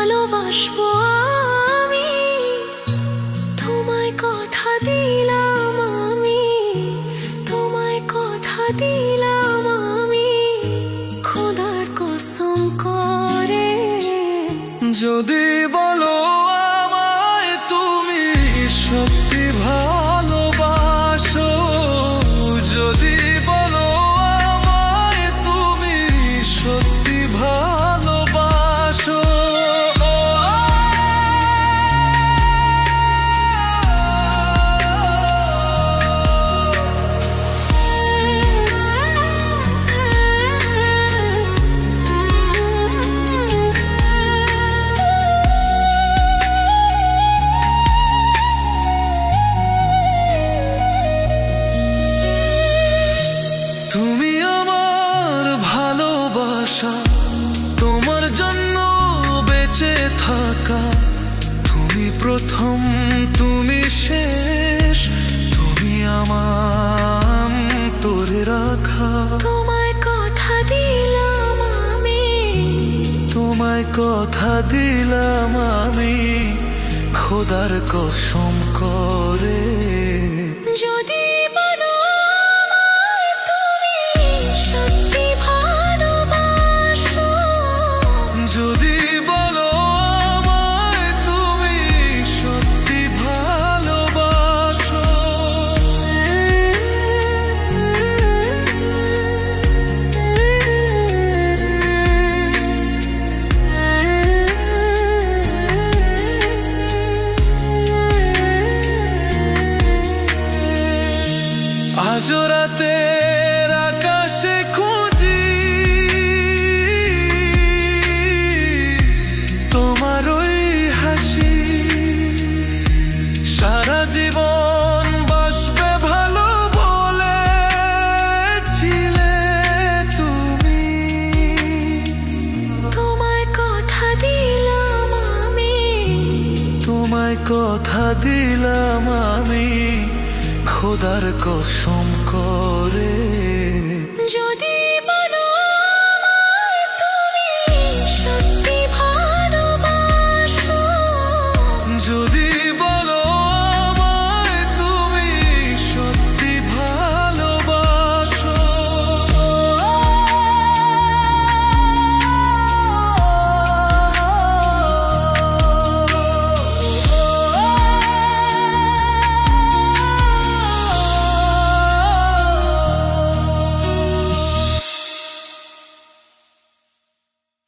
ভালোবাসবো আমি, তোমায় কথা দিলাম আমি, তোমায় কথা দিলাম আমি, খোদার কসম করে। যদি বলো আমায় তুমি সত্যি ভালোবাসো, যদি বলো আমায় তুমি সত্যি ভালোবাসো, তুমি আমার ভালোবাসা, তোমার জন্য বেঁচে থাকা, তুমি প্রথম তুমি শেষ, তুমি আমার তোরে রাখা। তোমায় কথা দিলাম আমি, তোমায় কথা দিলাম আমি, খোদার কসম করে। যদি বলো আমায় তুমি সত্যি ভালোবাসো, যদি বলো আমায় তুমি সত্যি ভালোবাসো, আজ রাতের আকাশে খুঁজি তোমার ওই হাসি, সারা জীবন বাসবে ভালো বলেছিলে তুমি। তোমায় কথা দিলাম আমি, তোমায় কথা দিলাম আমি, খোদার কসম করে। যদি